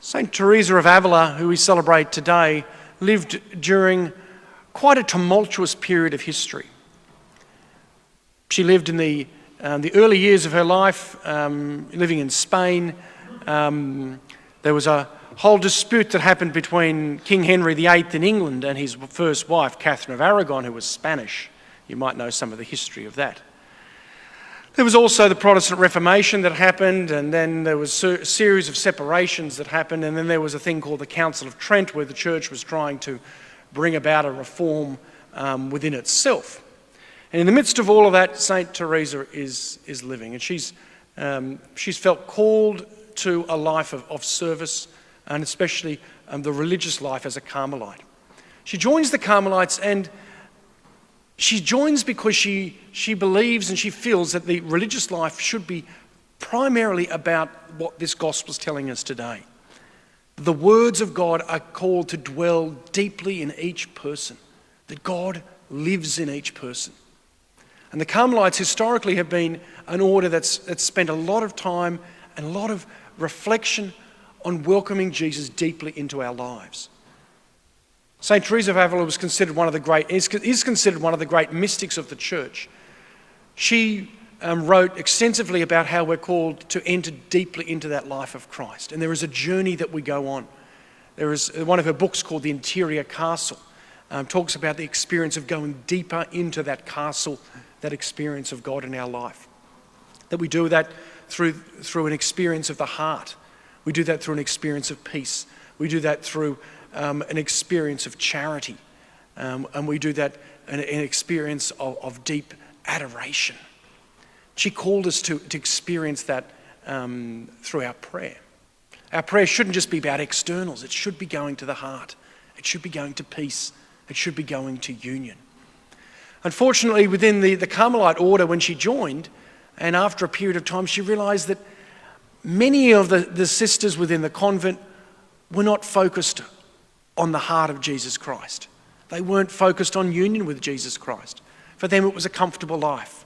Saint Teresa of Avila, who we celebrate today, lived during quite a tumultuous period of history. She lived in the early years of her life, living in Spain. There was a whole dispute that happened between King Henry VIII in England and his first wife, Catherine of Aragon, who was Spanish. You might know some of the history of that. There was also the Protestant Reformation that happened, and then there was a series of separations that happened, and then there was a thing called the Council of Trent, where the church was trying to bring about a reform within itself. And in the midst of all of that, Saint Teresa is living, and she's felt called to a life of service, and especially the religious life as a Carmelite. She joins the Carmelites, and she joins because she believes and she feels that the religious life should be primarily about what this gospel is telling us today. The words of God are called to dwell deeply in each person, that God lives in each person. And the Carmelites historically have been an order that's spent a lot of time and a lot of reflection on welcoming Jesus deeply into our lives. Saint Teresa of Avila is considered one of the great mystics of the church. She wrote extensively about how we're called to enter deeply into that life of Christ. And there is a journey that we go on. There is one of her books called The Interior Castle, talks about the experience of going deeper into that castle, that experience of God in our life. That we do that through an experience of the heart. We do that through an experience of peace. We do that through an experience of charity. And we do that in an experience of deep adoration. She called us to experience that through our prayer. Our prayer shouldn't just be about externals. It should be going to the heart. It should be going to peace. It should be going to union. Unfortunately, within the Carmelite order, when she joined, and after a period of time, she realised that many of the sisters within the convent were not focused on the heart of Jesus Christ. They weren't focused on union with Jesus Christ. For them, it was a comfortable life.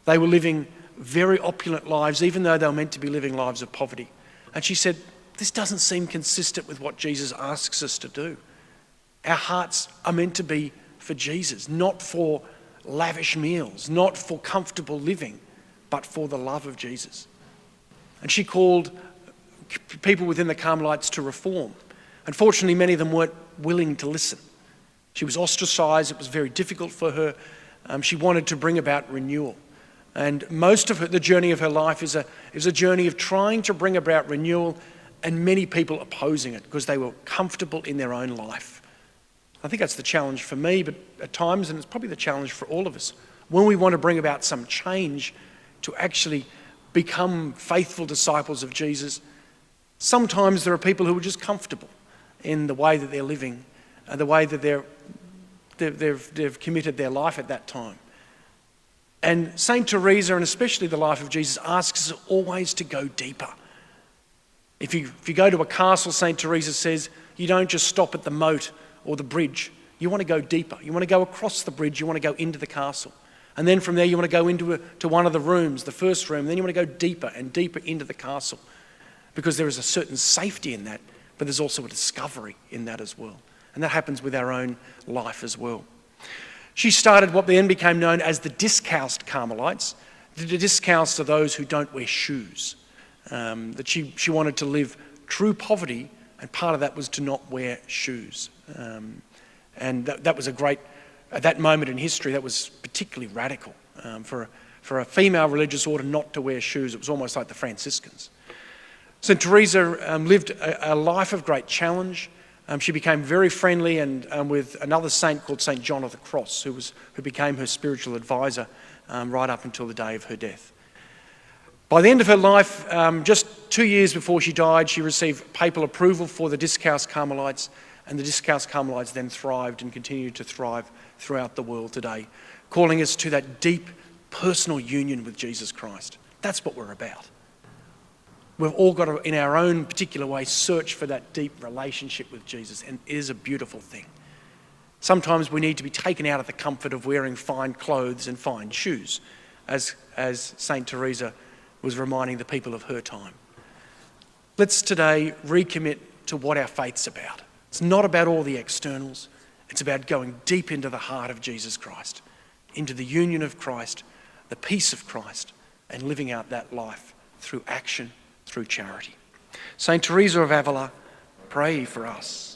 They were living very opulent lives, even though they were meant to be living lives of poverty. And she said, this doesn't seem consistent with what Jesus asks us to do. Our hearts are meant to be for Jesus, not for lavish meals, not for comfortable living, but for the love of Jesus. And she called people within the Carmelites to reform. Unfortunately, many of them weren't willing to listen. She was ostracized. It was very difficult for her. She wanted to bring about renewal. And most of the journey of her life is a journey of trying to bring about renewal, and many people opposing it because they were comfortable in their own life. I think that's the challenge for me, but at times, and it's probably the challenge for all of us, when we want to bring about some change to actually become faithful disciples of Jesus, sometimes there are people who are just comfortable in the way that they're living, and the way that they've committed their life at that time. And Saint Teresa, and especially the life of Jesus, asks us always to go deeper. If you go to a castle, Saint Teresa says, you don't just stop at the moat or the bridge. You want to go deeper. You want to go across the bridge. You want to go into the castle. And then from there, you want to go to one of the rooms, the first room. And then you want to go deeper and deeper into the castle, because there is a certain safety in that, but there's also a discovery in that as well. And that happens with our own life as well. She started what then became known as the discalced Carmelites. The discalced are those who don't wear shoes. That she wanted to live true poverty, and part of that was to not wear shoes. And that was at that moment in history, that was particularly radical for a female religious order not to wear shoes. It was almost like the Franciscans. St. Teresa lived a life of great challenge. She became very friendly and with another saint called St. John of the Cross, who became her spiritual advisor right up until the day of her death. By the end of her life, just 2 years before she died, she received papal approval for the discalced Carmelites, and the discalced Carmelites then thrived and continue to thrive throughout the world today, calling us to that deep personal union with Jesus Christ. That's what we're about. We've all got to, in our own particular way, search for that deep relationship with Jesus, and it is a beautiful thing. Sometimes we need to be taken out of the comfort of wearing fine clothes and fine shoes, as St. Teresa was reminding the people of her time. Let's today recommit to what our faith's about. It's not about all the externals. It's about going deep into the heart of Jesus Christ, into the union of Christ, the peace of Christ, and living out that life through action, through charity. Saint Teresa of Avila, pray for us.